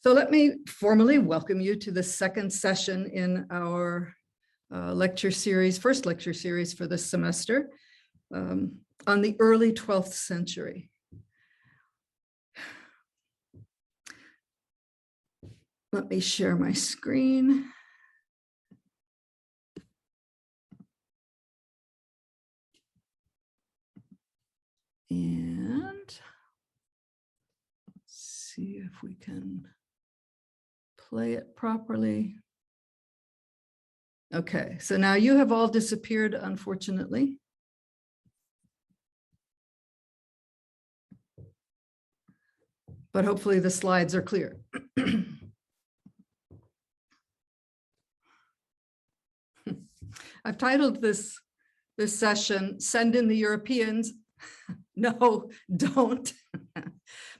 So let me formally welcome you to the second session in our lecture series, first lecture series for this semester, on the early 12th century. Let me share my screen. And see if we can play it properly. Okay, so now you have all disappeared, unfortunately. But hopefully the slides are clear. I've titled this session, Send in the Europeans. No, don't.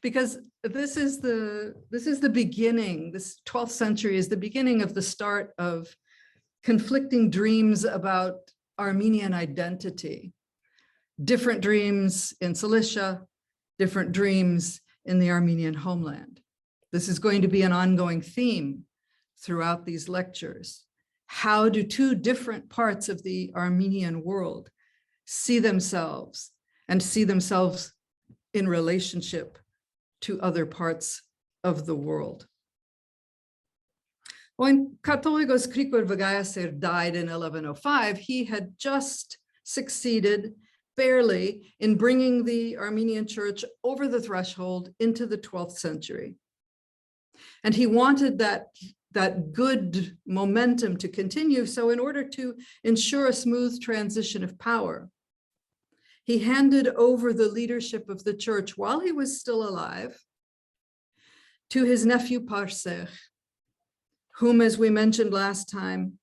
Because this is the beginning. This 12th century is the beginning of the start of conflicting dreams about Armenian identity. Different dreams in Cilicia, different dreams in the Armenian homeland. This is going to be an ongoing theme throughout these lectures. How do two different parts of the Armenian world see themselves and see themselves in relationship to other parts of the world? When Catholicos Grigor Vagayaser died in 1105, he had just succeeded barely in bringing the Armenian church over the threshold into the 12th century. And he wanted that good momentum to continue. So in order to ensure a smooth transition of power, he handed over the leadership of the church while he was still alive to his nephew Parsech, whom, as we mentioned last time,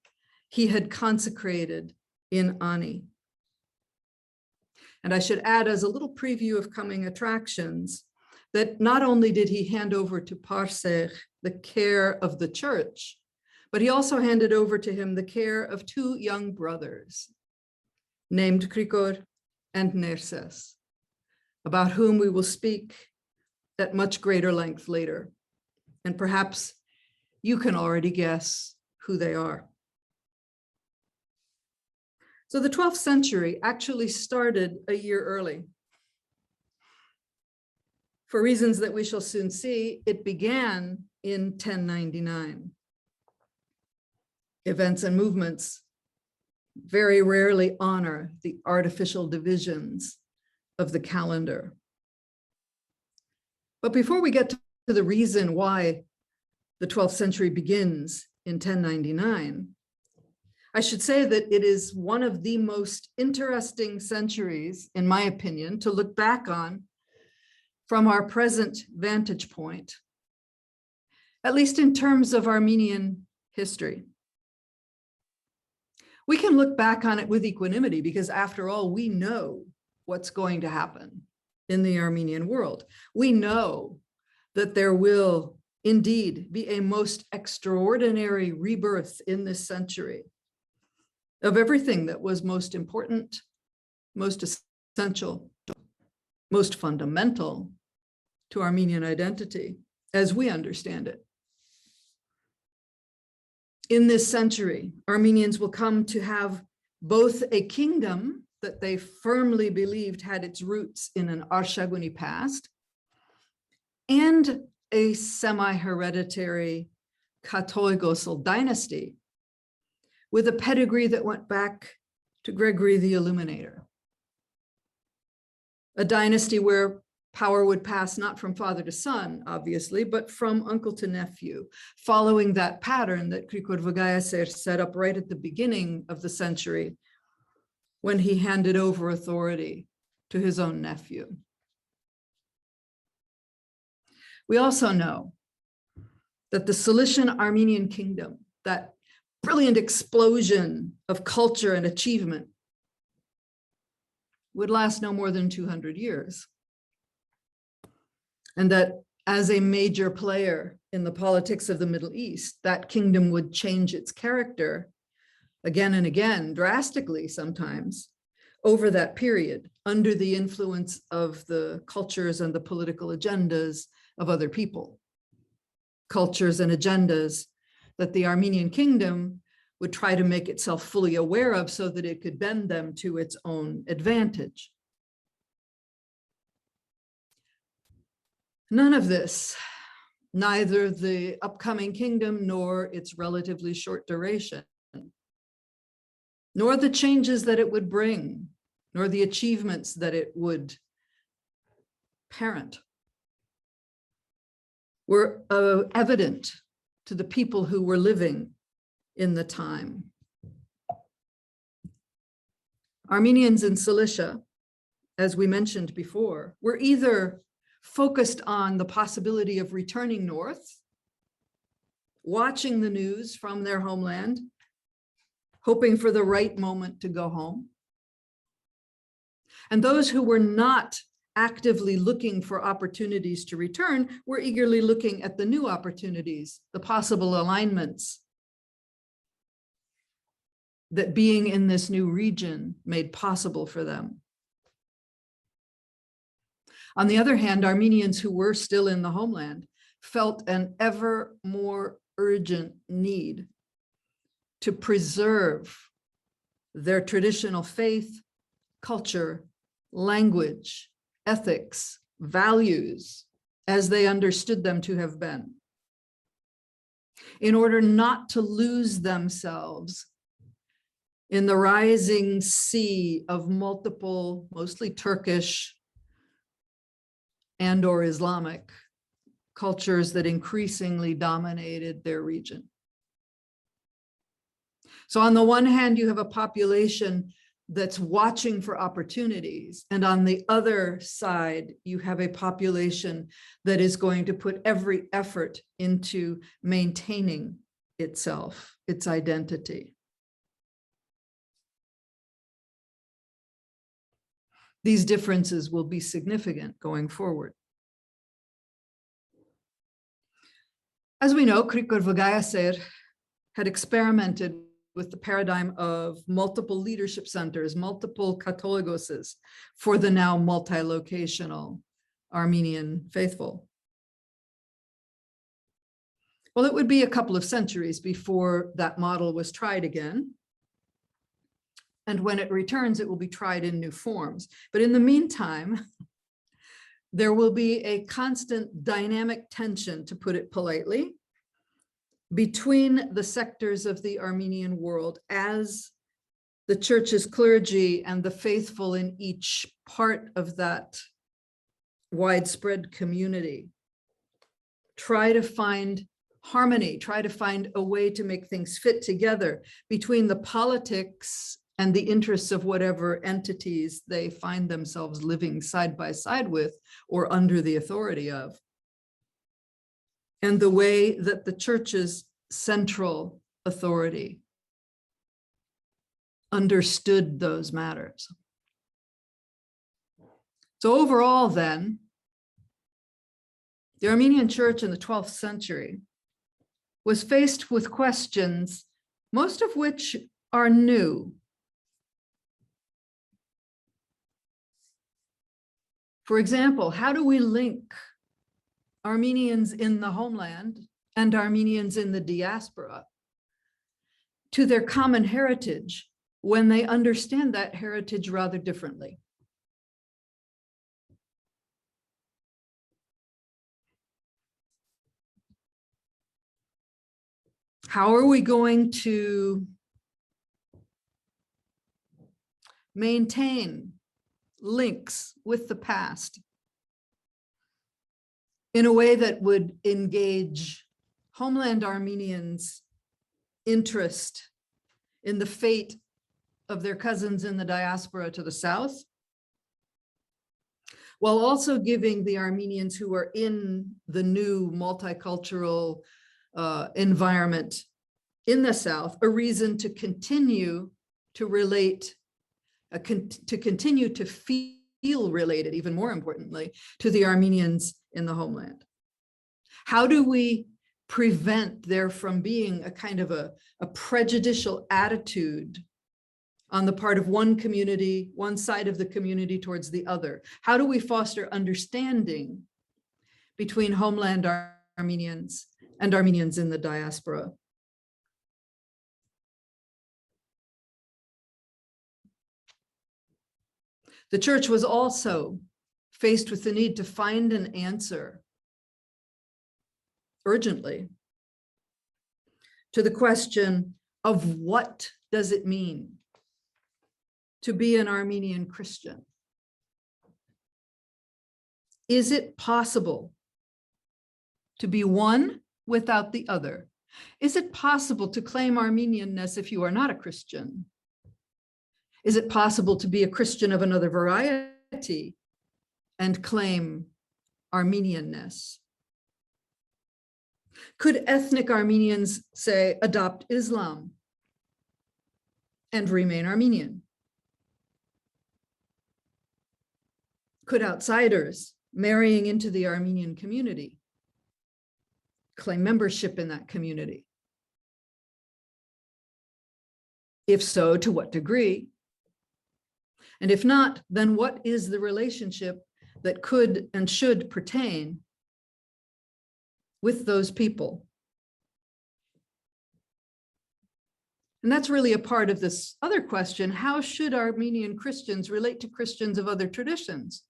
he had consecrated in Ani. And I should add, as a little preview of coming attractions, that not only did he hand over to Parsech the care of the church, but he also handed over to him the care of two young brothers named Grigor and Nerses, about whom we will speak at much greater length later. And perhaps you can already guess who they are. So the 12th century actually started a year early. For reasons that we shall soon see, it began in 1099. Events and movements very rarely honor the artificial divisions of the calendar. But before we get to the reason why the 12th century begins in 1099, I should say that it is one of the most interesting centuries, in my opinion, to look back on from our present vantage point, at least in terms of Armenian history. We can look back on it with equanimity because, after all, we know what's going to happen in the Armenian world. We know that there will indeed be a most extraordinary rebirth in this century of everything that was most important, most essential, most fundamental to Armenian identity as we understand it. In this century, Armenians will come to have both a kingdom that they firmly believed had its roots in an Arshaguni past and a semi-hereditary Catholicosal dynasty with a pedigree that went back to Gregory the Illuminator. A dynasty where power would pass not from father to son, obviously, but from uncle to nephew, following that pattern that Grigor Vagayaser set up right at the beginning of the century when he handed over authority to his own nephew. We also know that the Cilician Armenian kingdom, that brilliant explosion of culture and achievement, would last no more than 200 years. And that as a major player in the politics of the Middle East, that kingdom would change its character again and again, drastically sometimes, over that period, under the influence of the cultures and the political agendas of other people. cultures and agendas that the Armenian kingdom would try to make itself fully aware of so that it could bend them to its own advantage. None of this, neither the upcoming kingdom nor its relatively short duration, nor the changes that it would bring, nor the achievements that it would parent, were evident to the people who were living in the time. Armenians in Cilicia, as we mentioned before, were either focused on the possibility of returning north, watching the news from their homeland, hoping for the right moment to go home. And those who were not actively looking for opportunities to return were eagerly looking at the new opportunities, the possible alignments that being in this new region made possible for them. On the other hand, Armenians who were still in the homeland felt an ever more urgent need to preserve their traditional faith, culture, language, ethics, values, as they understood them to have been, in order not to lose themselves in the rising sea of multiple, mostly Turkish and or Islamic cultures that increasingly dominated their region. So on the one hand, you have a population that's watching for opportunities. And on the other side, you have a population that is going to put every effort into maintaining itself, its identity. These differences will be significant going forward. As we know, Krikor Vagayaser had experimented with the paradigm of multiple leadership centers, multiple Catholicoses for the now multi-locational Armenian faithful. Well, it would be a couple of centuries before that model was tried again. And when it returns, it will be tried in new forms. But in the meantime, there will be a constant dynamic tension, to put it politely, between the sectors of the Armenian world as the church's clergy and the faithful in each part of that widespread community try to find harmony, try to find a way to make things fit together between the politics and the interests of whatever entities they find themselves living side by side with or under the authority of, and the way that the church's central authority understood those matters. So overall then, the Armenian church in the 12th century was faced with questions, most of which are new. For example, how do we link Armenians in the homeland and Armenians in the diaspora to their common heritage when they understand that heritage rather differently? How are we going to maintain links with the past in a way that would engage homeland Armenians' interest in the fate of their cousins in the diaspora to the south, while also giving the Armenians who are in the new multicultural environment in the south a reason to continue to relate, to continue to feel related, even more importantly, to the Armenians in the homeland? How do we prevent there from being a kind of a prejudicial attitude on the part of one community, one side of the community towards the other? How do we foster understanding between homeland Armenians and Armenians in the diaspora. The church was also faced with the need to find an answer urgently to the question of what does it mean to be an Armenian Christian? Is it possible to be one without the other? Is it possible to claim Armenianness if you are not a Christian? Is it possible to be a Christian of another variety and claim Armenianness? Could ethnic Armenians, say, adopt Islam and remain Armenian? Could outsiders marrying into the Armenian community claim membership in that community? If so, to what degree? And if not, then what is the relationship that could and should pertain with those people? And that's really a part of this other question: how should Armenian Christians relate to Christians of other traditions?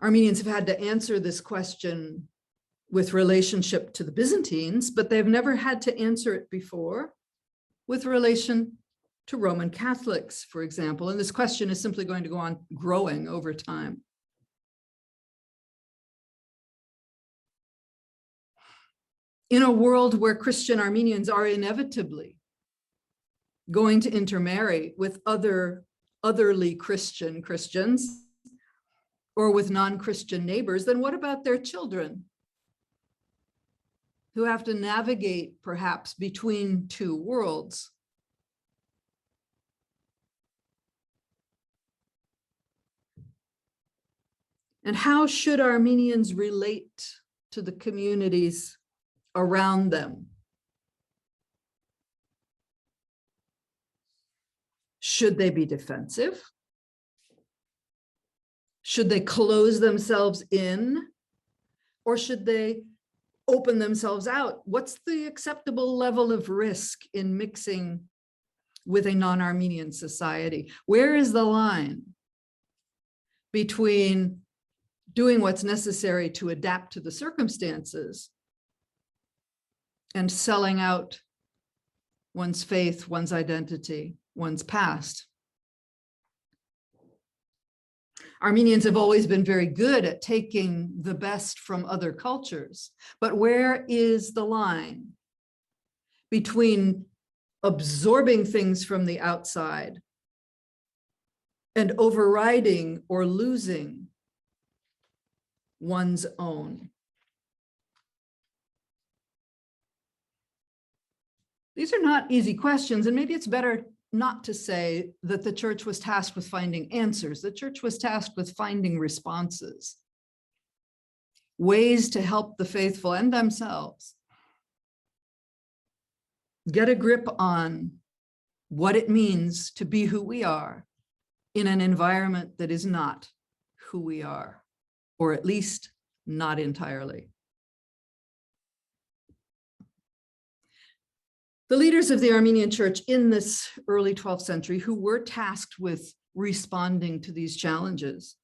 Armenians have had to answer this question with relationship to the Byzantines, but they've never had to answer it before with relation to Roman Catholics, for example. And this question is simply going to go on growing over time. In a world where Christian Armenians are inevitably going to intermarry with otherly Christians or with non-Christian neighbors, then what about their children who have to navigate perhaps between two worlds? And how should Armenians relate to the communities around them? Should they be defensive? Should they close themselves in? Or should they open themselves out? What's the acceptable level of risk in mixing with a non-Armenian society? Where is the line between doing what's necessary to adapt to the circumstances and selling out one's faith, one's identity, one's past? Armenians have always been very good at taking the best from other cultures, but where is the line between absorbing things from the outside and overriding or losing one's own? These are not easy questions, and maybe it's better not to say that the church was tasked with finding answers. The church was tasked with finding responses, ways to help the faithful and themselves get a grip on what it means to be who we are in an environment that is not who we are, or at least not entirely. The leaders of the Armenian church in this early 12th century, who were tasked with responding to these challenges,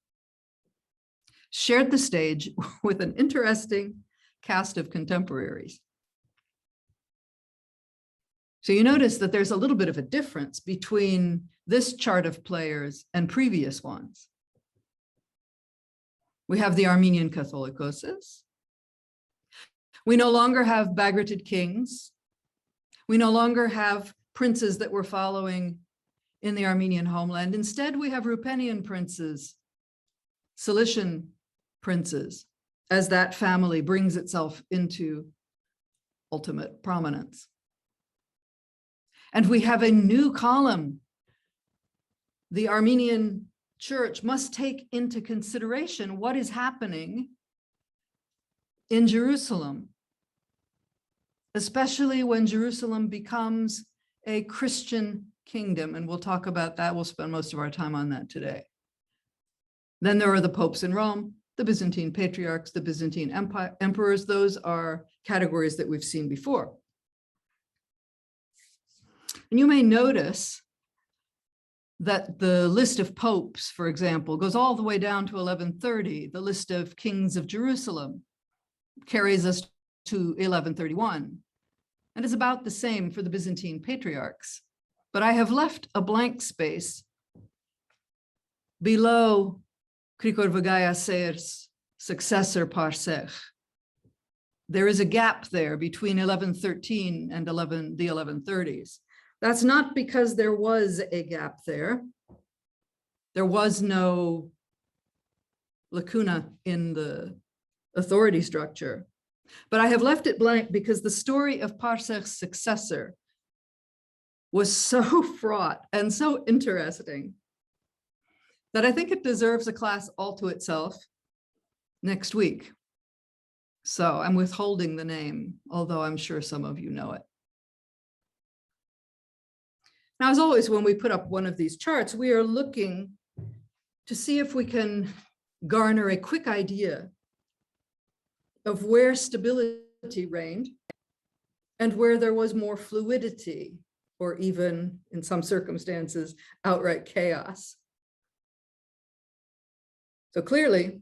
shared the stage with an interesting cast of contemporaries. So you notice that there's a little bit of a difference between this chart of players and previous ones. We have the Armenian Catholicoses. We no longer have Bagratid kings. We no longer have princes that were following in the Armenian homeland. Instead, we have Ruthenian princes, Cilician princes, as that family brings itself into ultimate prominence. And we have a new column. The Armenian church must take into consideration what is happening in Jerusalem, especially when Jerusalem becomes a Christian kingdom. And we'll talk about that. We'll spend most of our time on that today. Then there are the popes in Rome, the Byzantine patriarchs, the Byzantine emperors. Those are categories that we've seen before. And you may notice that the list of popes, for example, goes all the way down to 1130. The list of kings of Jerusalem carries us to 1131. And is about the same for the Byzantine patriarchs. But I have left a blank space below Krikor Vagaya Seir's successor Parsech. There is a gap there between 1113 and the 1130s. That's not because there was a gap there. There was no lacuna in the authority structure. But I have left it blank because the story of Parsech's successor was so fraught and so interesting that I think it deserves a class all to itself next week. So I'm withholding the name, although I'm sure some of you know it. Now, as always, when we put up one of these charts, we are looking to see if we can garner a quick idea of where stability reigned and where there was more fluidity, or even in some circumstances, outright chaos. So clearly,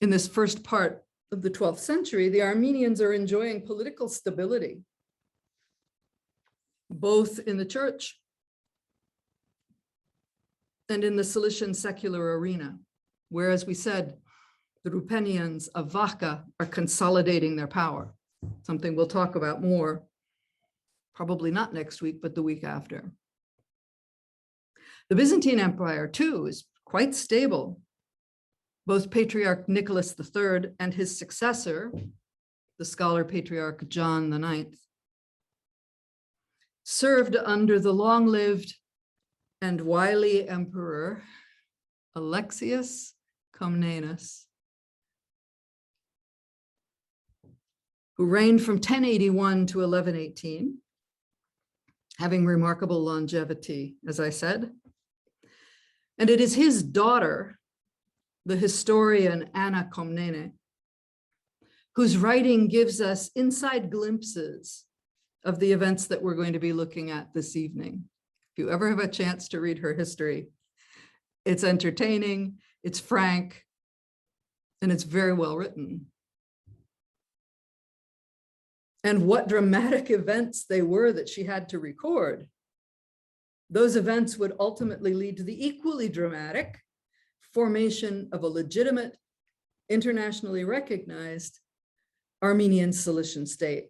in this first part of the 12th century, the Armenians are enjoying political stability, both in the church and in the Cilician secular arena, where, as we said, the Rupenians of Vacha are consolidating their power, something we'll talk about more, probably not next week, but the week after. The Byzantine Empire, too, is quite stable. Both Patriarch Nicholas III and his successor, the scholar Patriarch John IX, served under the long-lived and wily emperor Alexius Comnenus, who reigned from 1081 to 1118, having remarkable longevity, as I said. And it is his daughter, the historian Anna Comnene, whose writing gives us inside glimpses of the events that we're going to be looking at this evening. If you ever have a chance to read her history, it's entertaining, it's frank, and it's very well written. And what dramatic events they were that she had to record. Those events would ultimately lead to the equally dramatic formation of a legitimate, internationally recognized Armenian Cilician state.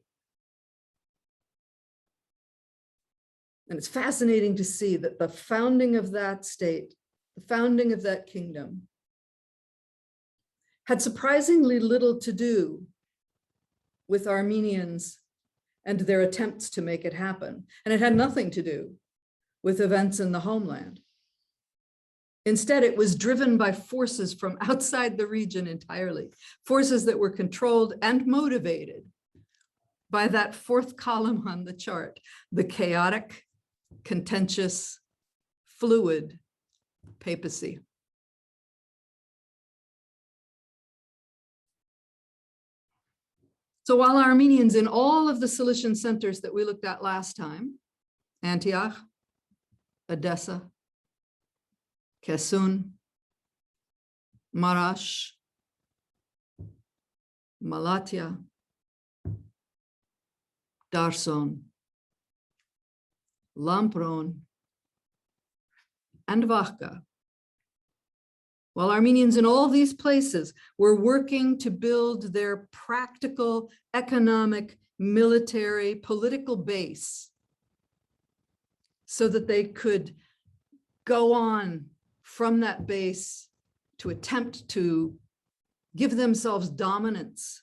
And it's fascinating to see that the founding of that state, the founding of that kingdom, had surprisingly little to do with Armenians and their attempts to make it happen. And it had nothing to do with events in the homeland. Instead, it was driven by forces from outside the region entirely, forces that were controlled and motivated by that fourth column on the chart, the chaotic, contentious, fluid papacy. So while Armenians in all of the Cilician centers that we looked at last time, Antioch, Edessa, Kesun, Marash, Malatya, Darson, Lampron, and Vacha, while Armenians in all these places were working to build their practical, economic, military, political base so that they could go on from that base to attempt to give themselves dominance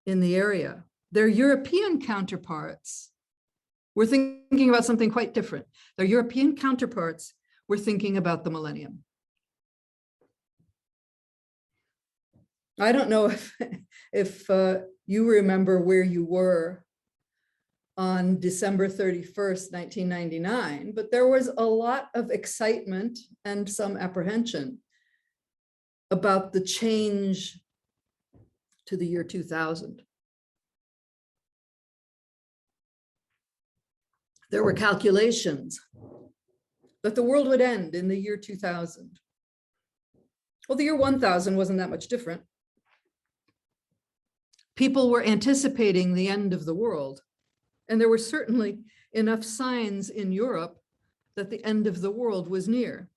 in the area, their European counterparts were thinking about something quite different. Their European counterparts were thinking about the millennium. I don't know if you remember where you were on December 31st, 1999, but there was a lot of excitement and some apprehension about the change to the year 2000. There were calculations that the world would end in the year 2000. Well, the year 1000 wasn't that much different. People were anticipating the end of the world, and there were certainly enough signs in Europe that the end of the world was near.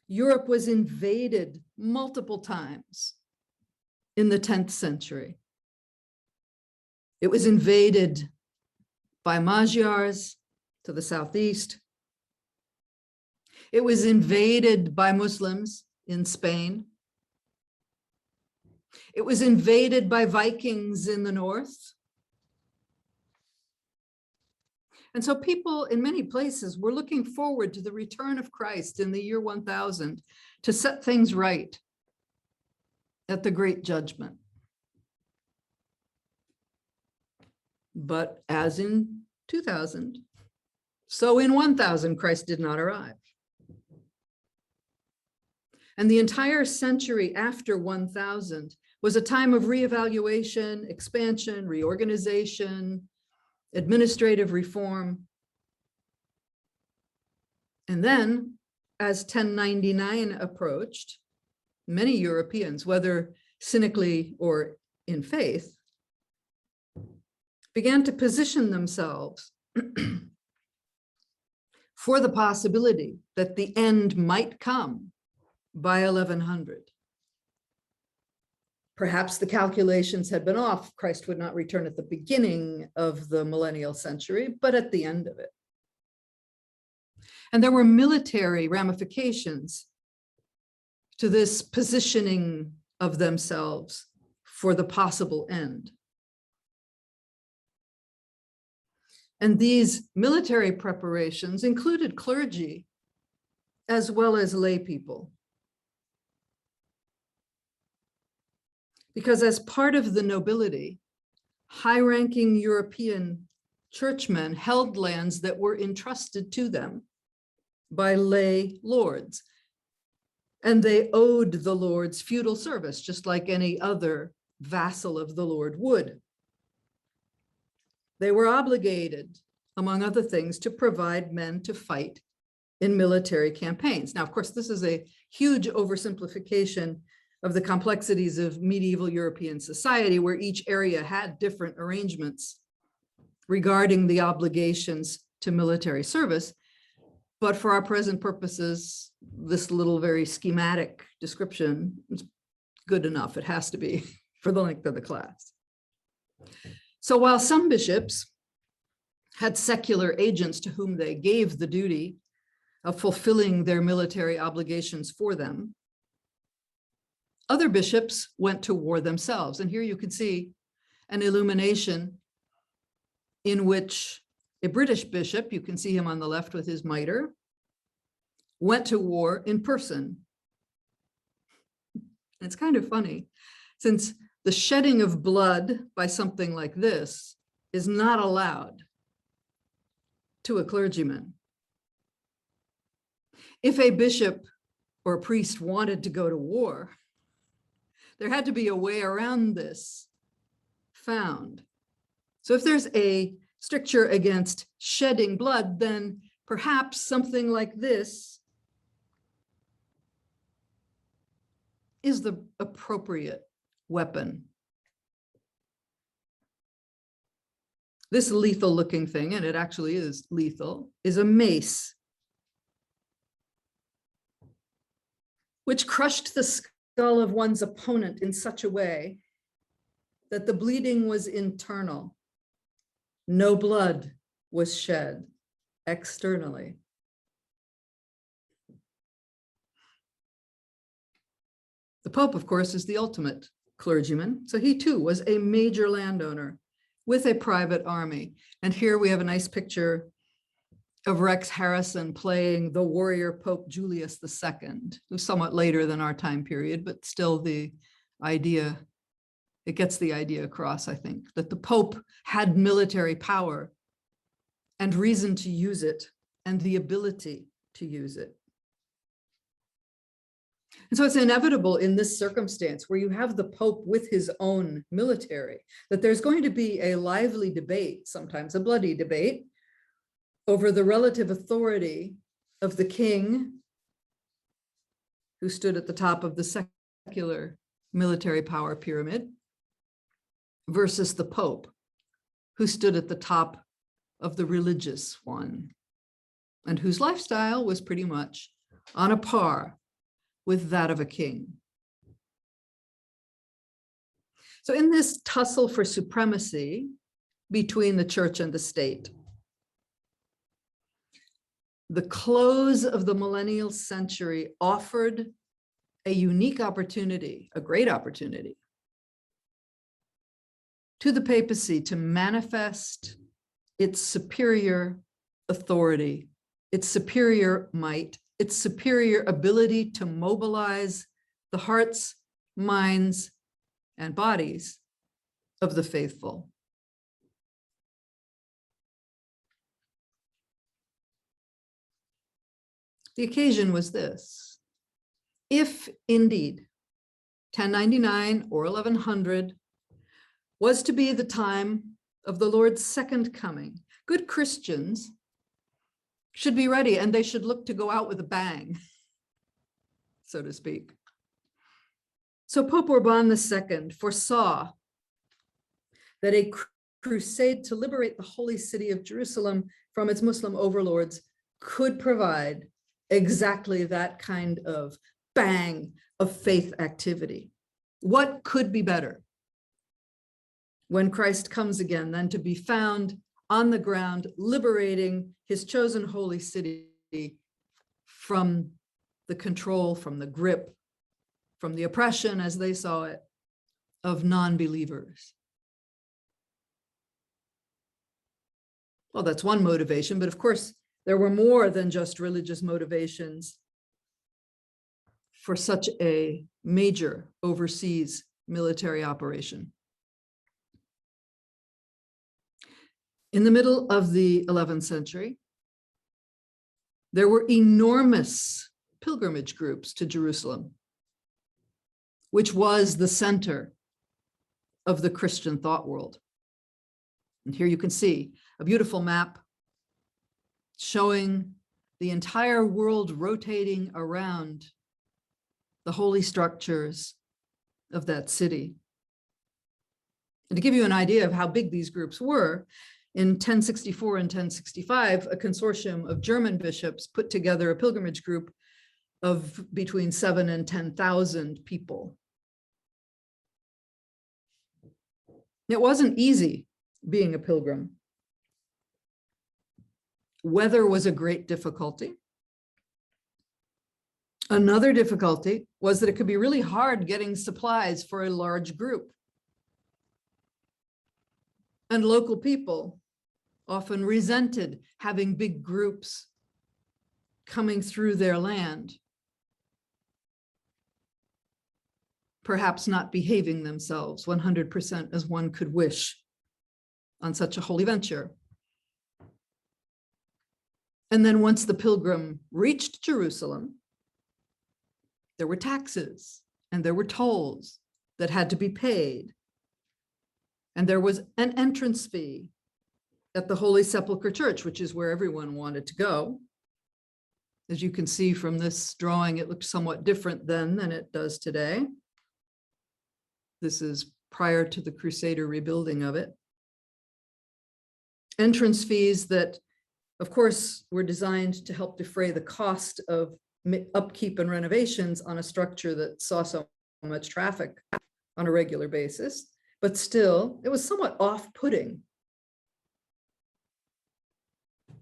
Europe was invaded multiple times in the 10th century. It was invaded by Magyars to the southeast. It was invaded by Muslims in Spain. It was invaded by Vikings in the north. And so people in many places were looking forward to the return of Christ in the year 1000 to set things right at the great judgment. But as in 2000, so in 1000, Christ did not arrive. And the entire century after 1000 was a time of reevaluation, expansion, reorganization, administrative reform. And then, as 1099 approached, many Europeans, whether cynically or in faith, began to position themselves for the possibility that the end might come by 1100. Perhaps the calculations had been off. Christ would not return at the beginning of the millennial century, but at the end of it. And there were military ramifications to this positioning of themselves for the possible end. And these military preparations included clergy as well as lay people. Because as part of the nobility, high-ranking European churchmen held lands that were entrusted to them by lay lords. And they owed the lords feudal service, just like any other vassal of the lord would. They were obligated, among other things, to provide men to fight in military campaigns. Now, of course, this is a huge oversimplification of the complexities of medieval European society, where each area had different arrangements regarding the obligations to military service. But for our present purposes, this little very schematic description is good enough. It has to be for the length of the class. So while some bishops had secular agents to whom they gave the duty of fulfilling their military obligations for them, other bishops went to war themselves. And here you can see an illumination in which a British bishop, you can see him on the left with his mitre, went to war in person. And it's kind of funny, since the shedding of blood by something like this is not allowed to a clergyman. If a bishop or a priest wanted to go to war, there had to be a way around this found. So if there's a stricture against shedding blood, then perhaps something like this is the appropriate weapon. This lethal looking thing, and it actually is lethal, is a mace, which crushed the skull of one's opponent in such a way that the bleeding was internal. No blood was shed externally. The Pope, of course, is the ultimate clergyman. So he too was a major landowner with a private army. And here we have a nice picture of Rex Harrison playing the warrior Pope Julius II, who's somewhat later than our time period, but still the idea It gets the idea across, I think, that the Pope had military power and reason to use it and the ability to use it. And so it's inevitable in this circumstance where you have the Pope with his own military, that there's going to be a lively debate, sometimes a bloody debate, over the relative authority of the king, who stood at the top of the secular military power pyramid, versus the Pope, who stood at the top of the religious one, and whose lifestyle was pretty much on a par with that of a king. So in this tussle for supremacy between the church and the state, the close of the millennial century offered a unique opportunity, a great opportunity, to the papacy to manifest its superior authority, its superior might, its superior ability to mobilize the hearts, minds, and bodies of the faithful. The occasion was this: if indeed 1099 or 1100 was to be the time of the Lord's second coming, good Christians should be ready, and they should look to go out with a bang, so to speak. So Pope Urban II foresaw that a crusade to liberate the holy city of Jerusalem from its Muslim overlords could provide exactly that kind of bang of faith activity. What could be better when Christ comes again than to be found on the ground, liberating his chosen holy city from the control, from the grip, from the oppression, as they saw it, of non-believers? Well, that's one motivation, but of course, there were more than just religious motivations for such a major overseas military operation. In the middle of the 11th century, there were enormous pilgrimage groups to Jerusalem, which was the center of the Christian thought world. And here you can see a beautiful map showing the entire world rotating around the holy structures of that city. And to give you an idea of how big these groups were, in 1064 and 1065, a consortium of German bishops put together a pilgrimage group of between 7,000 and 10,000 people. It wasn't easy being a pilgrim. Weather was a great difficulty. Another difficulty was that it could be really hard getting supplies for a large group. And local people often resented having big groups coming through their land, perhaps not behaving themselves 100% as one could wish on such a holy venture. And then once the pilgrim reached Jerusalem, there were taxes and there were tolls that had to be paid. And there was an entrance fee at the Holy Sepulcher Church, which is where everyone wanted to go. As you can see from this drawing, it looked somewhat different then than it does today. This is prior to the Crusader rebuilding of it. Entrance fees that, of course, were designed to help defray the cost of upkeep and renovations on a structure that saw so much traffic on a regular basis. But still, it was somewhat off-putting.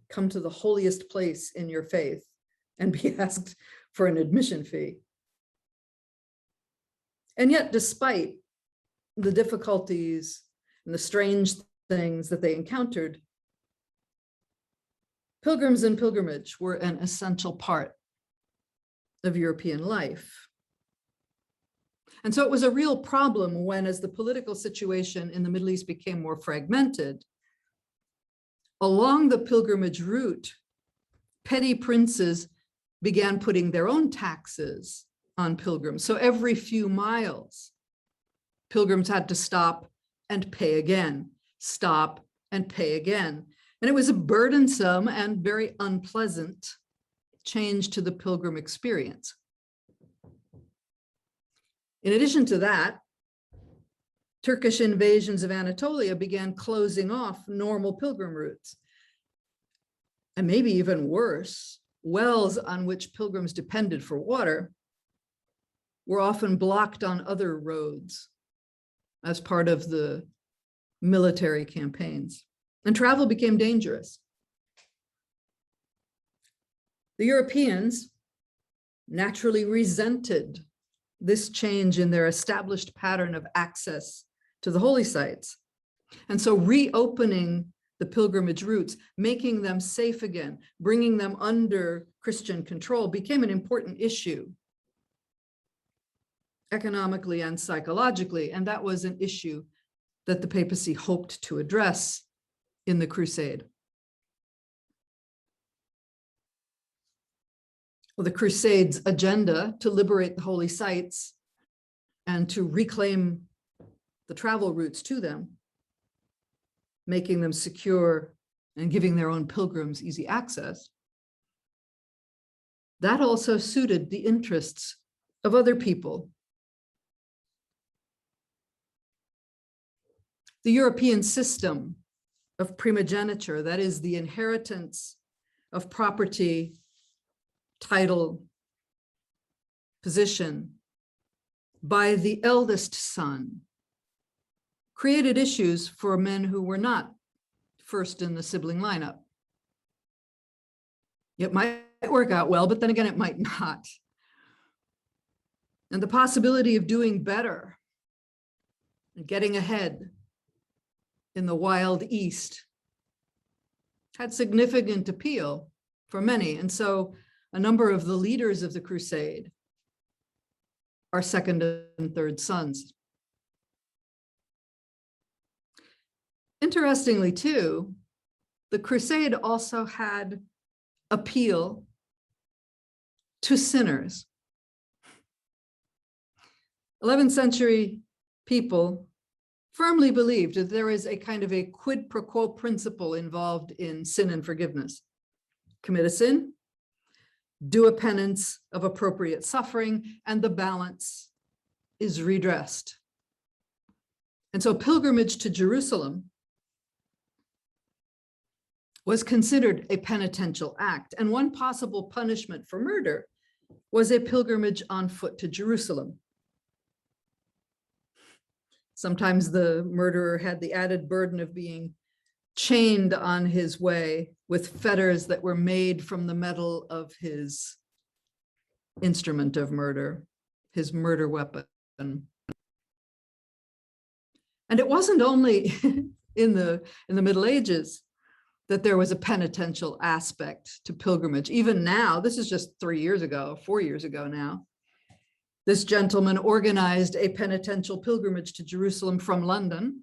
Come to the holiest place in your faith and be asked for an admission fee. And yet, despite the difficulties and the strange things that they encountered, pilgrims and pilgrimage were an essential part of European life. And so it was a real problem when, as the political situation in the Middle East became more fragmented, along the pilgrimage route, petty princes began putting their own taxes on pilgrims. So every few miles, pilgrims had to stop and pay again, stop and pay again. And it was a burdensome and very unpleasant change to the pilgrim experience. In addition to that, Turkish invasions of Anatolia began closing off normal pilgrim routes. And maybe even worse, wells on which pilgrims depended for water were often blocked on other roads as part of the military campaigns, and travel became dangerous. The Europeans naturally resented this change in their established pattern of access to the holy sites. And so reopening the pilgrimage routes, making them safe again, bringing them under Christian control became an important issue economically and psychologically. And that was an issue that the papacy hoped to address in the crusade. Well, the Crusade's agenda to liberate the holy sites and to reclaim the travel routes to them, making them secure and giving their own pilgrims easy access, that also suited the interests of other people. The European system of primogeniture, that is the inheritance of property, title, position by the eldest son, created issues for men who were not first in the sibling lineup. It might work out well, but then again, it might not. And the possibility of doing better and getting ahead in the wild East had significant appeal for many. And so a number of the leaders of the crusade are second and third sons. Interestingly, too, the crusade also had appeal to sinners. 11th century people firmly believed that there is a kind of a quid pro quo principle involved in sin and forgiveness. Commit a sin, do a penance of appropriate suffering, and the balance is redressed. And so pilgrimage to Jerusalem was considered a penitential act. And one possible punishment for murder was a pilgrimage on foot to Jerusalem. Sometimes the murderer had the added burden of being chained on his way with fetters that were made from the metal of his instrument of murder, his murder weapon. And it wasn't only in the Middle Ages that there was a penitential aspect to pilgrimage. Even now, this is just 4 years ago now, this gentleman organized a penitential pilgrimage to Jerusalem from London.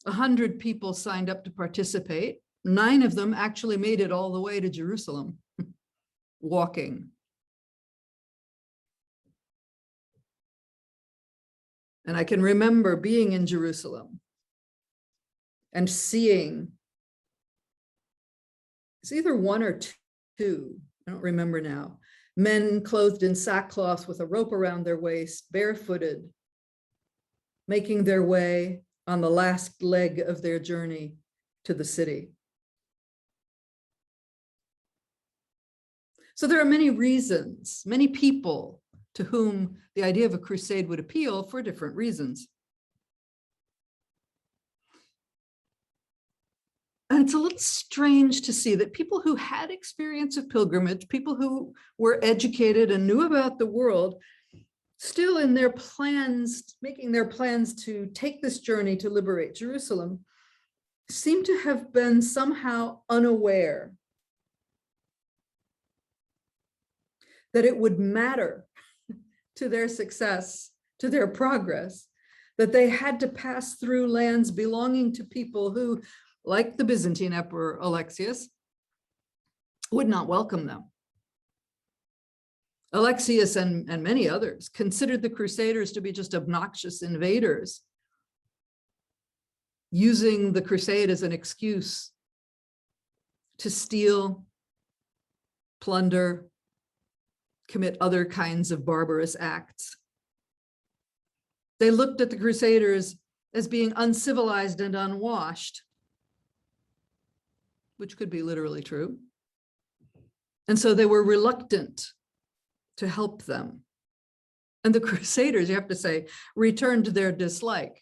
100 people signed up to participate. 9 of them actually made it all the way to Jerusalem, walking. And I can remember being in Jerusalem and seeing, it's either 1 or 2, I don't remember now, men clothed in sackcloth with a rope around their waist, barefooted, making their way on the last leg of their journey to the city. So there are many reasons, many people to whom the idea of a crusade would appeal for different reasons. And it's a little strange to see that people who had experience of pilgrimage, people who were educated and knew about the world, still in their plans, making their plans to take this journey to liberate Jerusalem, seem to have been somehow unaware that it would matter to their success, to their progress, that they had to pass through lands belonging to people who, like the Byzantine Emperor Alexius, would not welcome them. Alexius and many others considered the Crusaders to be just obnoxious invaders, using the crusade as an excuse to steal, plunder, commit other kinds of barbarous acts. They looked at the Crusaders as being uncivilized and unwashed, which could be literally true. And so they were reluctant to help them. And the Crusaders, you have to say, returned their dislike.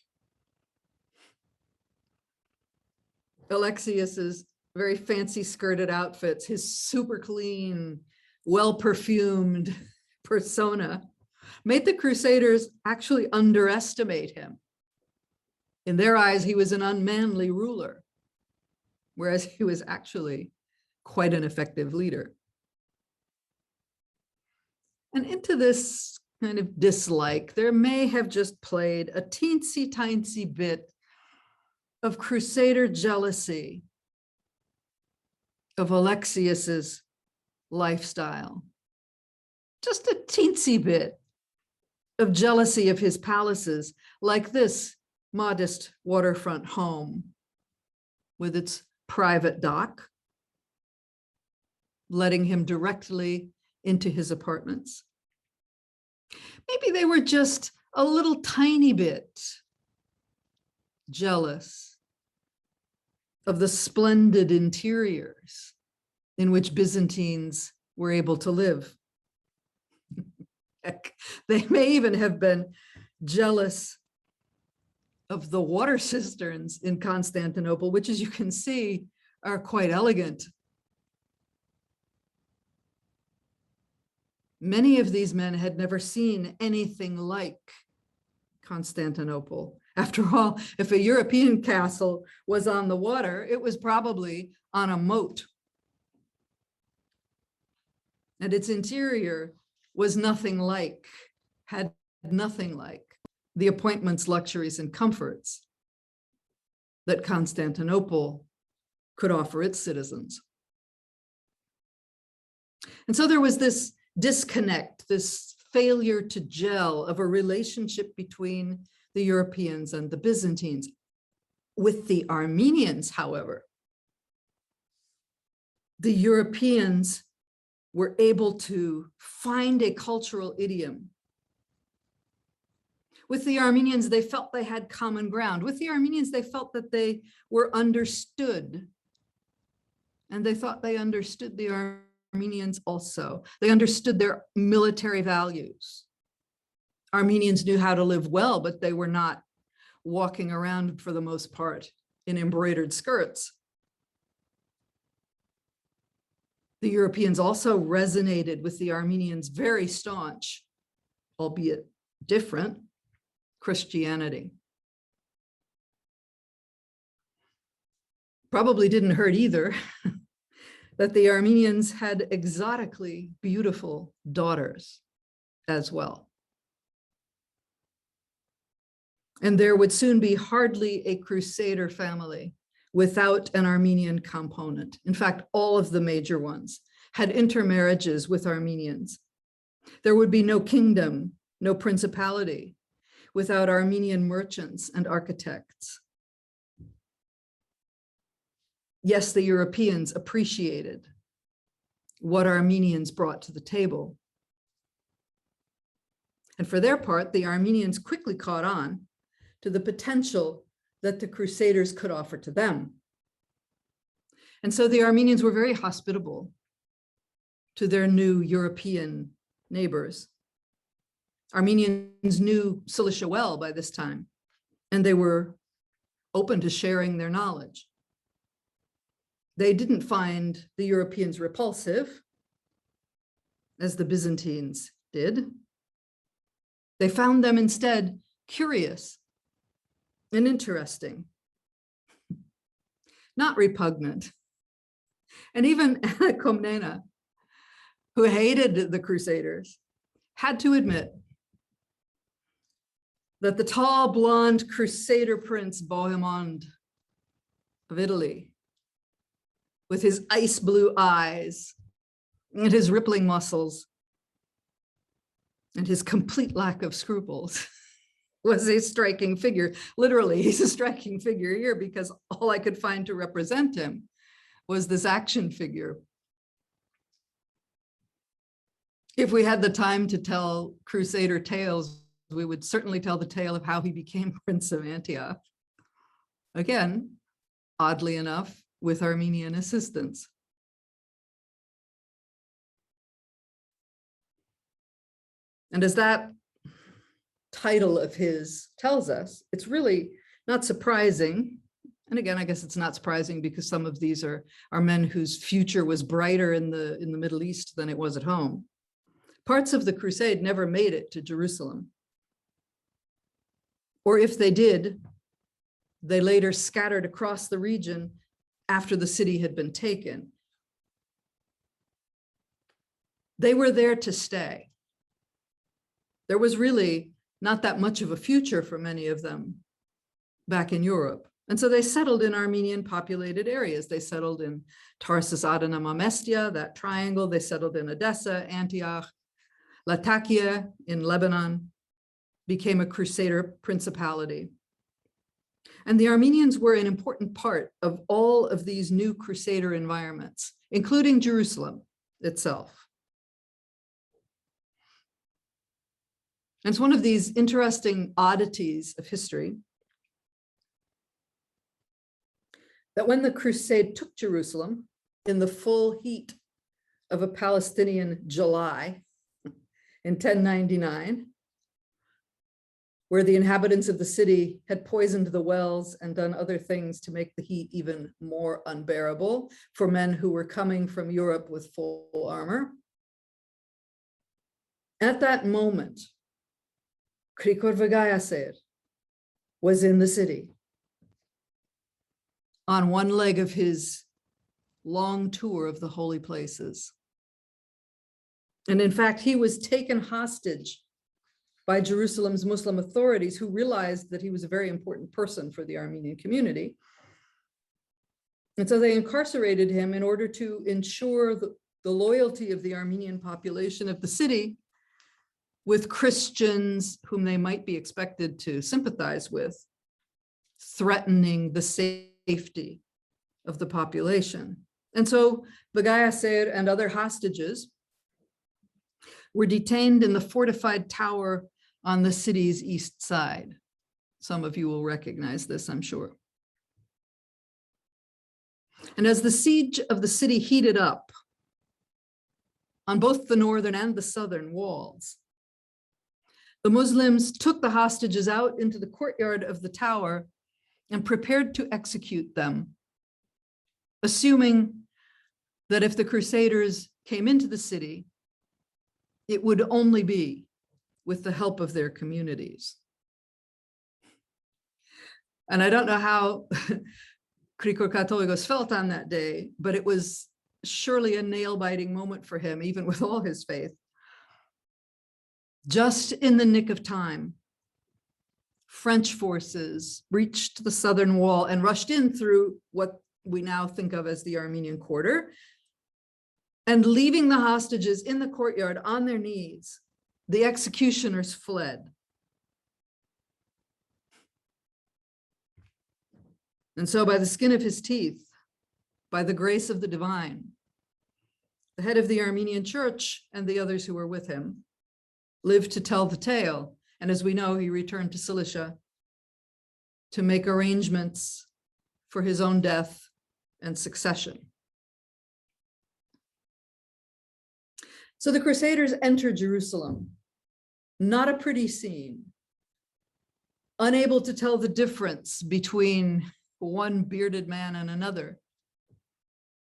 Alexius's very fancy skirted outfits, his super clean, well-perfumed persona made the Crusaders actually underestimate him. In their eyes, he was an unmanly ruler, whereas he was actually quite an effective leader. And into this kind of dislike, there may have just played a teensy bit of Crusader jealousy of Alexius's lifestyle. Just a teensy bit of jealousy of his palaces, like this modest waterfront home with its private dock, letting him directly into his apartments. Maybe they were just a little tiny bit jealous of the splendid interiors in which Byzantines were able to live. Heck, they may even have been jealous of the water cisterns in Constantinople, which, as you can see, are quite elegant. Many of these men had never seen anything like Constantinople. After all, if a European castle was on the water, it was probably on a moat. And its interior was nothing like, had nothing like the appointments, luxuries, and comforts that Constantinople could offer its citizens. And so there was this disconnect, this failure to gel of a relationship between the Europeans and the Byzantines. With the Armenians, however, the Europeans were able to find a cultural idiom. With the Armenians, they felt they had common ground. With the Armenians, they felt that they were understood. And they thought they understood the Armenians also. They understood their military values. Armenians knew how to live well, but they were not walking around for the most part in embroidered skirts. The Europeans also resonated with the Armenians' very staunch, albeit different, Christianity. Probably didn't hurt either that the Armenians had exotically beautiful daughters as well. And there would soon be hardly a Crusader family without an Armenian component. In fact, all of the major ones had intermarriages with Armenians. There would be no kingdom, no principality without Armenian merchants and architects. Yes, the Europeans appreciated what Armenians brought to the table. And for their part, the Armenians quickly caught on to the potential that the Crusaders could offer to them. And so the Armenians were very hospitable to their new European neighbors. Armenians knew Cilicia well by this time, and they were open to sharing their knowledge. They didn't find the Europeans repulsive, as the Byzantines did. They found them instead curious and interesting, not repugnant. And even Anna Komnena, who hated the Crusaders, had to admit that the tall blonde crusader prince Bohemond of Italy, with his ice blue eyes and his rippling muscles and his complete lack of scruples, was a striking figure. Literally, he's a striking figure here because all I could find to represent him was this action figure. If we had the time to tell Crusader tales, we would certainly tell the tale of how he became Prince of Antioch. Again, oddly enough, with Armenian assistance. And as that title of his tells us, it's really not surprising. And again, I guess it's not surprising because some of these are men whose future was brighter in the Middle East than it was at home. Parts of the crusade never made it to Jerusalem. Or if they did, they later scattered across the region after the city had been taken. They were there to stay. There was really not that much of a future for many of them back in Europe. And so they settled in Armenian populated areas. They settled in Tarsus, Adana, Mamestia, that triangle. They settled in Edessa, Antioch, Latakia in Lebanon, became a crusader principality. And the Armenians were an important part of all of these new crusader environments, including Jerusalem itself. And it's one of these interesting oddities of history that when the crusade took Jerusalem in the full heat of a Palestinian July in 1099, where the inhabitants of the city had poisoned the wells and done other things to make the heat even more unbearable for men who were coming from Europe with full armor. At that moment, Krikor Vagayaser was in the city on one leg of his long tour of the holy places. And in fact, he was taken hostage by Jerusalem's Muslim authorities, who realized that he was a very important person for the Armenian community. And so they incarcerated him in order to ensure the loyalty of the Armenian population of the city with Christians whom they might be expected to sympathize with, threatening the safety of the population. And so Vagayaser and other hostages were detained in the fortified tower on the city's east side. Some of you will recognize this, I'm sure. And as the siege of the city heated up on both the northern and the southern walls, the Muslims took the hostages out into the courtyard of the tower and prepared to execute them, assuming that if the Crusaders came into the city, it would only be with the help of their communities. And I don't know how Krikor Katolikos felt on that day, but it was surely a nail-biting moment for him, even with all his faith. Just in the nick of time, French forces breached the southern wall and rushed in through what we now think of as the Armenian quarter, and leaving the hostages in the courtyard on their knees, the executioners fled. And so by the skin of his teeth, by the grace of the divine, the head of the Armenian church and the others who were with him lived to tell the tale. And as we know, he returned to Cilicia to make arrangements for his own death and succession. So the Crusaders enter Jerusalem, not a pretty scene, unable to tell the difference between one bearded man and another.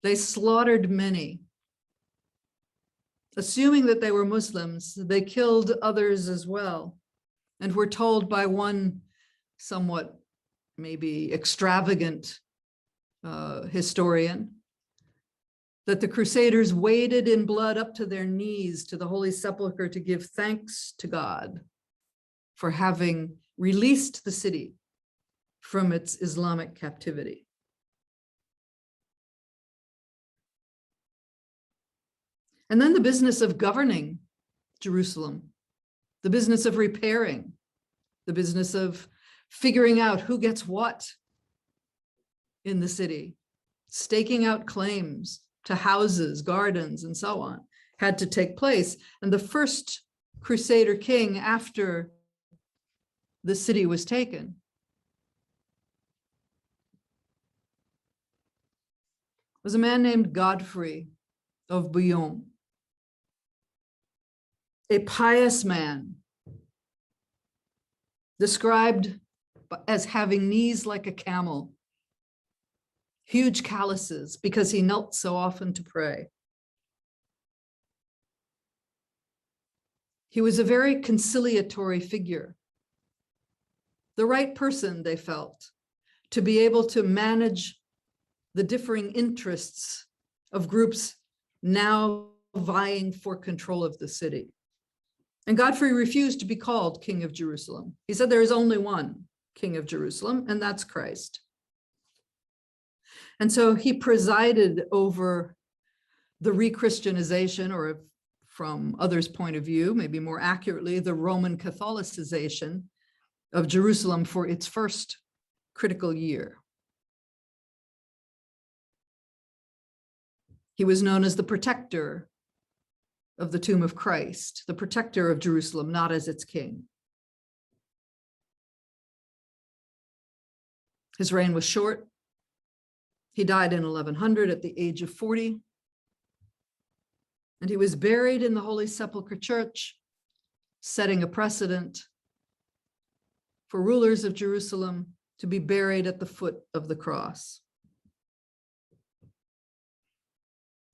They slaughtered many. Assuming that they were Muslims, they killed others as well. And we're told by one somewhat maybe extravagant historian that the Crusaders waded in blood up to their knees to the Holy Sepulcher to give thanks to God for having released the city from its Islamic captivity. And then the business of governing Jerusalem, the business of repairing, the business of figuring out who gets what in the city, staking out claims to houses, gardens, and so on, had to take place. And the first Crusader king after the city was taken was a man named Godfrey of Bouillon, a pious man described as having knees like a camel, huge calluses because he knelt so often to pray. He was a very conciliatory figure, the right person, they felt, to be able to manage the differing interests of groups now vying for control of the city. And Godfrey refused to be called King of Jerusalem. He said there is only one King of Jerusalem, and that's Christ. And so he presided over the re-Christianization, or from others' point of view, maybe more accurately, the Roman Catholicization of Jerusalem for its first critical year. He was known as the protector of the tomb of Christ, the protector of Jerusalem, not as its king. His reign was short. He died in 1100 at the age of 40. And he was buried in the Holy Sepulcher Church, setting a precedent for rulers of Jerusalem to be buried at the foot of the cross.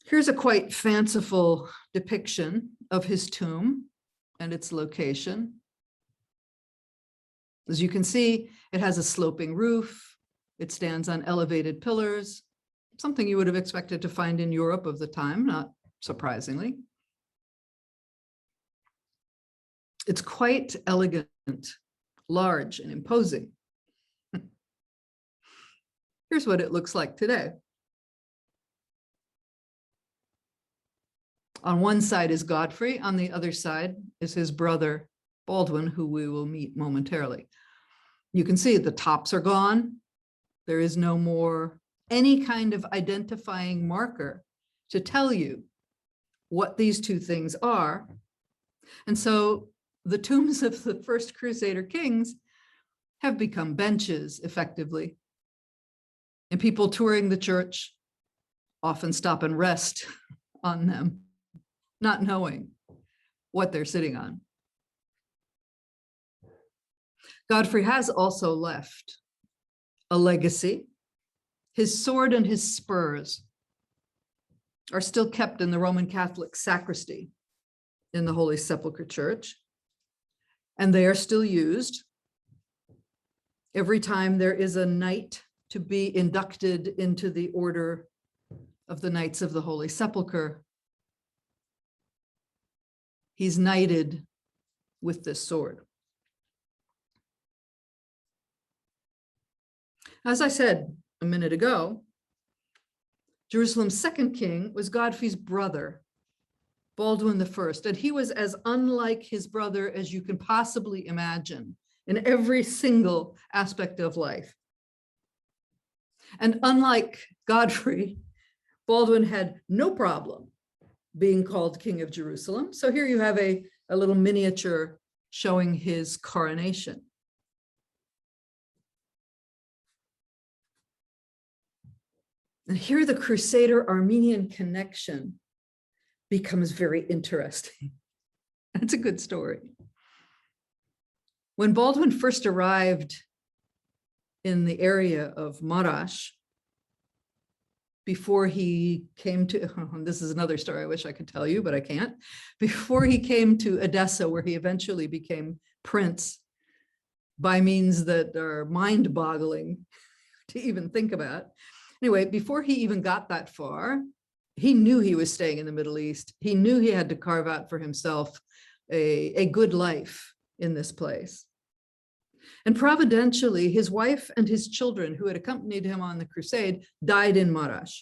Here's a quite fanciful depiction of his tomb and its location. As you can see, it has a sloping roof. It stands on elevated pillars, something you would have expected to find in Europe of the time, not surprisingly. It's quite elegant, large, and imposing. Here's what it looks like today. On one side is Godfrey, on the other side is his brother, Baldwin, who we will meet momentarily. You can see the tops are gone. There is no more any kind of identifying marker to tell you what these two things are. And so the tombs of the first Crusader kings have become benches, effectively. And people touring the church often stop and rest on them, not knowing what they're sitting on. Godfrey has also left a legacy. His sword and his spurs are still kept in the Roman Catholic sacristy in the Holy Sepulcher Church, and they are still used every time there is a knight to be inducted into the order of the Knights of the Holy Sepulchre. He's knighted with this sword. As I said a minute ago, Jerusalem's second king was Godfrey's brother, Baldwin I, and he was as unlike his brother as you can possibly imagine in every single aspect of life. And unlike Godfrey, Baldwin had no problem being called King of Jerusalem. So here you have a little miniature showing his coronation. And here the Crusader-Armenian connection becomes very interesting. That's a good story. When Baldwin first arrived in the area of Marash, before he came to, this is another story I wish I could tell you, but I can't. Before he came to Edessa, where he eventually became prince by means that are mind-boggling to even think about. Anyway, before he even got that far, he knew he was staying in the Middle East. He knew he had to carve out for himself a good life in this place. And providentially, his wife and his children who had accompanied him on the crusade died in Marash.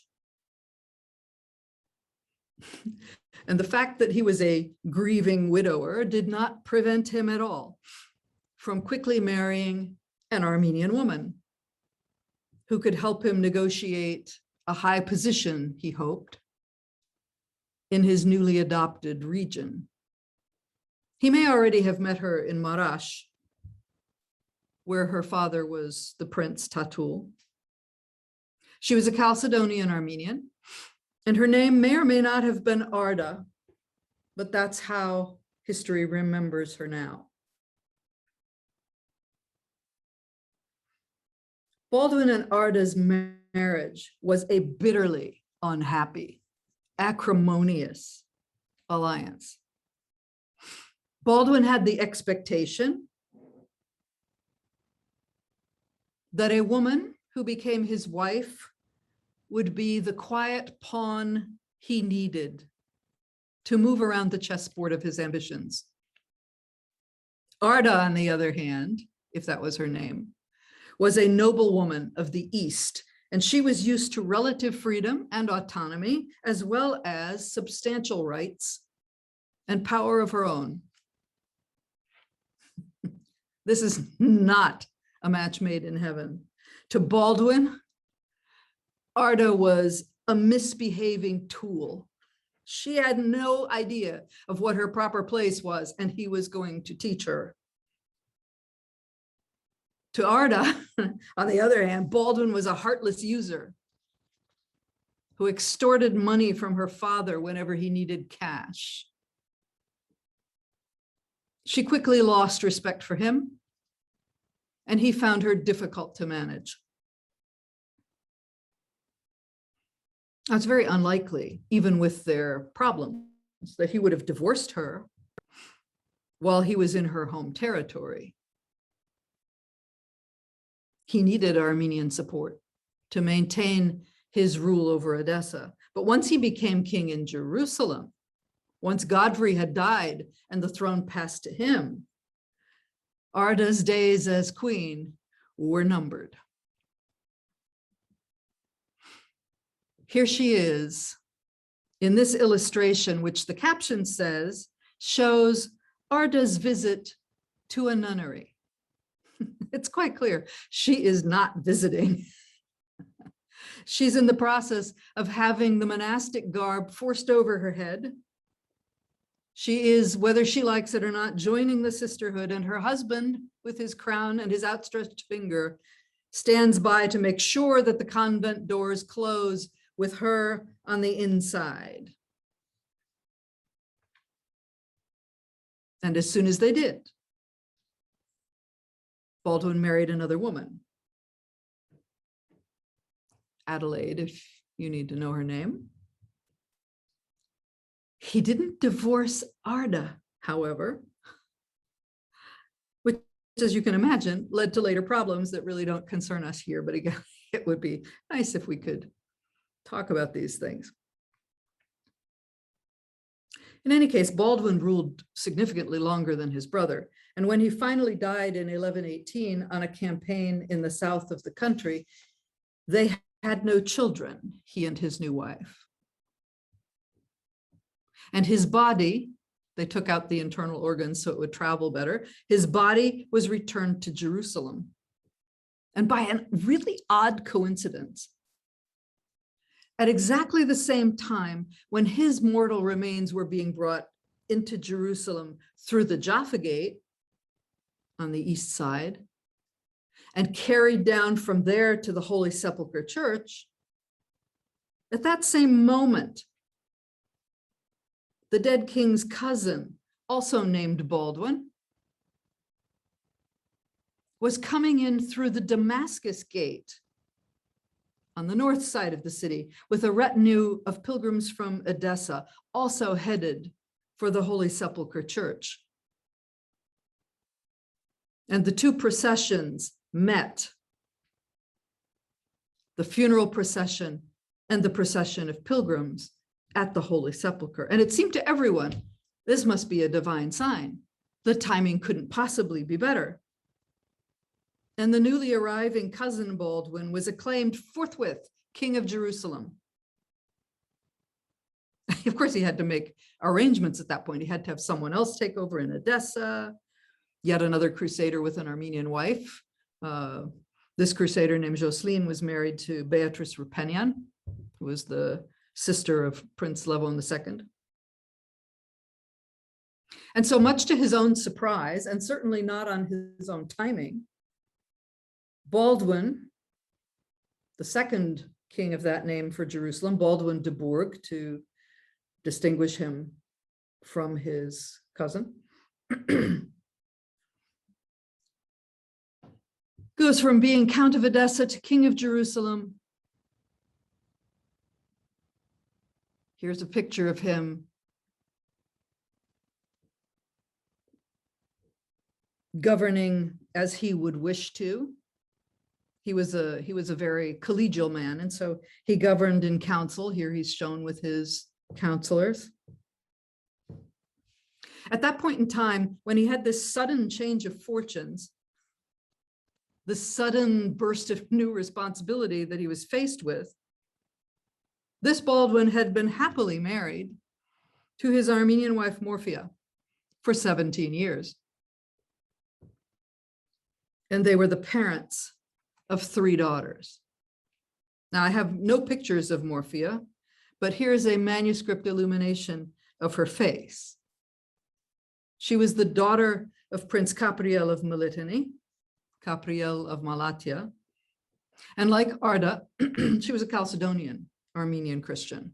And the fact that he was a grieving widower did not prevent him at all from quickly marrying an Armenian woman who could help him negotiate a high position, he hoped, in his newly adopted region. He may already have met her in Marash, where her father was the Prince Tatul. She was a Chalcedonian Armenian, and her name may or may not have been Arda, but that's how history remembers her now. Baldwin and Arda's marriage was a bitterly unhappy, acrimonious alliance. Baldwin had the expectation that a woman who became his wife would be the quiet pawn he needed to move around the chessboard of his ambitions. Arda, on the other hand, if that was her name, was a noblewoman of the East, and she was used to relative freedom and autonomy, as well as substantial rights and power of her own. This is not a match made in heaven. To Baldwin, Arda was a misbehaving tool. She had no idea of what her proper place was, and he was going to teach her. To Arda, on the other hand, Baldwin was a heartless user who extorted money from her father whenever he needed cash. She quickly lost respect for him, and he found her difficult to manage. Now, it's very unlikely, even with their problems, that he would have divorced her while he was in her home territory. He needed Armenian support to maintain his rule over Edessa. But once he became king in Jerusalem, once Godfrey had died and the throne passed to him, Arda's days as queen were numbered. Here she is in this illustration, which the caption says shows Arda's visit to a nunnery. It's quite clear she is not visiting. She's in the process of having the monastic garb forced over her head. She is, whether she likes it or not, joining the sisterhood, and her husband, with his crown and his outstretched finger, stands by to make sure that the convent doors close with her on the inside. And as soon as they did, Baldwin married another woman, Adelaide, if you need to know her name. He didn't divorce Arda, however, which, as you can imagine, led to later problems that really don't concern us here. But again, it would be nice if we could talk about these things. In any case, Baldwin ruled significantly longer than his brother. And when he finally died in 1118 on a campaign in the south of the country, they had no children, he and his new wife. And his body, they took out the internal organs so it would travel better. His body was returned to Jerusalem. And by a really odd coincidence, at exactly the same time when his mortal remains were being brought into Jerusalem through the Jaffa Gate on the east side and carried down from there to the Holy Sepulcher Church, at that same moment, the dead king's cousin, also named Baldwin, was coming in through the Damascus Gate on the north side of the city with a retinue of pilgrims from Edessa, also headed for the Holy Sepulcher Church. And the two processions met, the funeral procession and the procession of pilgrims at the Holy Sepulcher. And it seemed to everyone, this must be a divine sign. The timing couldn't possibly be better. And the newly arriving cousin Baldwin was acclaimed forthwith King of Jerusalem. Of course, he had to make arrangements at that point. He had to have someone else take over in Edessa, yet another crusader with an Armenian wife. This crusader named Jocelyne was married to Beatrice Rupenian, who was the sister of Prince Levon II. And so much to his own surprise, and certainly not on his own timing, Baldwin, the second king of that name for Jerusalem, Baldwin de Bourg, to distinguish him from his cousin, goes from being Count of Edessa to King of Jerusalem. Here's a picture of him governing as he would wish to. He was a very collegial man, and so he governed in council. Here he's shown with his counselors. At that point in time, when he had this sudden change of fortunes, this sudden burst of new responsibility that he was faced with, this Baldwin had been happily married to his Armenian wife Morphia for 17 years. And they were the parents of 3 daughters. Now, I have no pictures of Morphia, but here's a manuscript illumination of her face. She was the daughter of Prince Capriel of Melitene, Capriel of Malatia. And like Arda, she was a Chalcedonian Armenian Christian.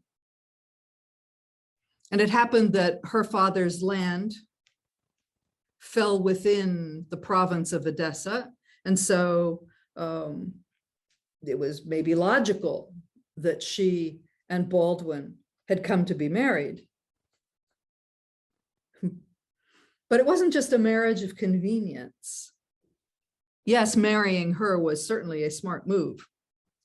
And it happened that her father's land fell within the province of Edessa. And so it was maybe logical that she and Baldwin had come to be married. But it wasn't just a marriage of convenience. Yes, marrying her was certainly a smart move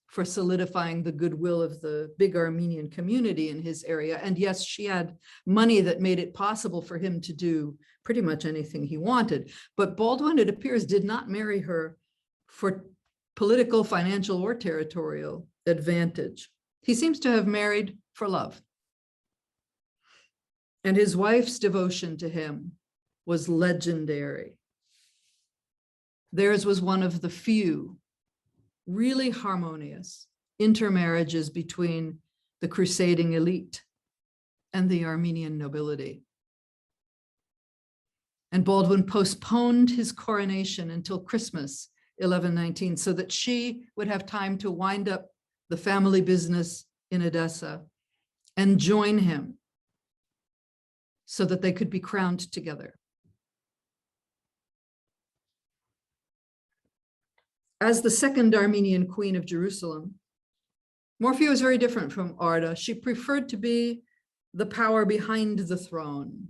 for solidifying the goodwill of the big Armenian community in his area. And yes, she had money that made it possible for him to do pretty much anything he wanted. But Baldwin, it appears, did not marry her for political, financial, or territorial advantage. He seems to have married for love. And his wife's devotion to him was legendary. Theirs was one of the few really harmonious intermarriages between the crusading elite and the Armenian nobility. And Baldwin postponed his coronation until Christmas 1119 so that she would have time to wind up the family business in Edessa and join him so that they could be crowned together. As the second Armenian queen of Jerusalem, Morphia was very different from Arda. She preferred to be the power behind the throne.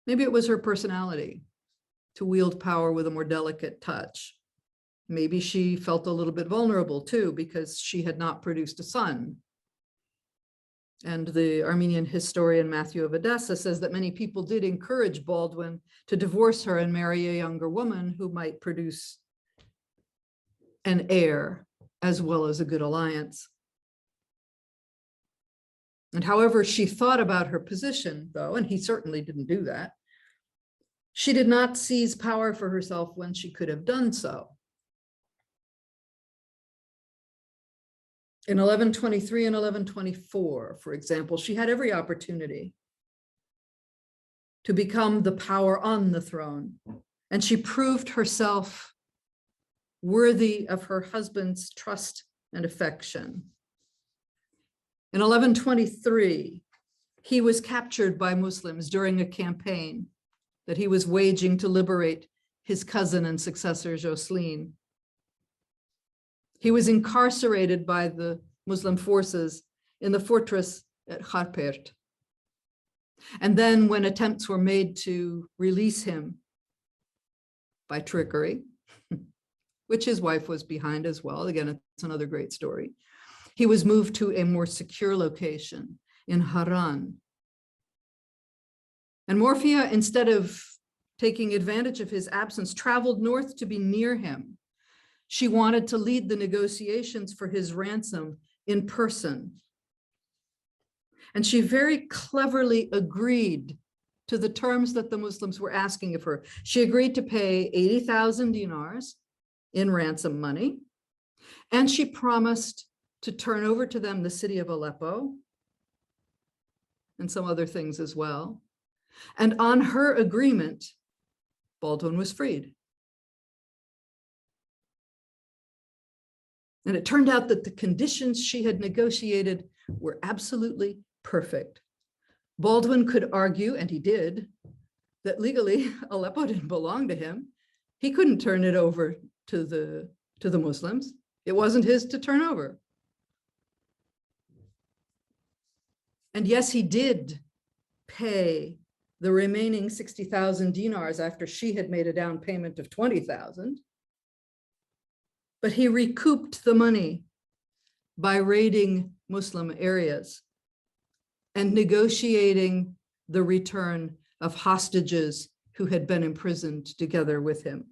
Maybe it was her personality to wield power with a more delicate touch. Maybe she felt a little bit vulnerable too, because she had not produced a son. And the Armenian historian Matthew of Edessa says that many people did encourage Baldwin to divorce her and marry a younger woman who might produce an heir as well as a good alliance. And however she thought about her position, though, and he certainly didn't do that, she did not seize power for herself when she could have done so. In 1123 and 1124, for example, she had every opportunity to become the power on the throne, and she proved herself worthy of her husband's trust and affection. In 1123, he was captured by Muslims during a campaign that he was waging to liberate his cousin and successor, Jocelyne. He was incarcerated by the Muslim forces in the fortress at Harpert. And then when attempts were made to release him by trickery, which his wife was behind as well, again, it's another great story, he was moved to a more secure location in Haran. And Morphia, instead of taking advantage of his absence, traveled north to be near him. She wanted to lead the negotiations for his ransom in person. And she very cleverly agreed to the terms that the Muslims were asking of her. She agreed to pay 80,000 dinars in ransom money, and she promised to turn over to them the city of Aleppo and some other things as well. And on her agreement, Baldwin was freed. And it turned out that the conditions she had negotiated were absolutely perfect. Baldwin could argue, and he did, that legally Aleppo didn't belong to him. He couldn't turn it over to the Muslims. It wasn't his to turn over. And yes, he did pay the remaining 60,000 dinars after she had made a down payment of 20,000. But he recouped the money by raiding Muslim areas and negotiating the return of hostages who had been imprisoned together with him.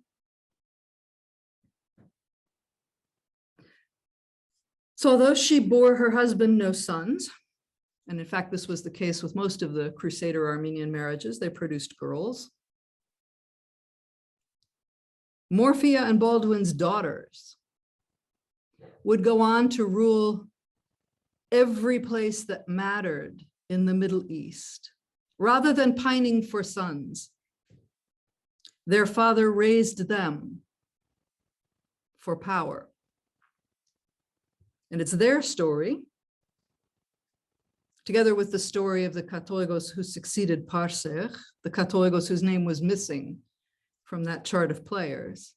So although she bore her husband no sons, and in fact, this was the case with most of the Crusader Armenian marriages, they produced girls, Morphia and Baldwin's daughters would go on to rule every place that mattered in the Middle East. Rather than pining for sons, their father raised them for power. And it's their story, together with the story of the Katolikos who succeeded Parser, the Katolikos whose name was missing from that chart of players.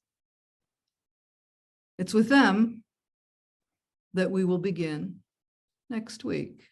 It's with them that we will begin next week.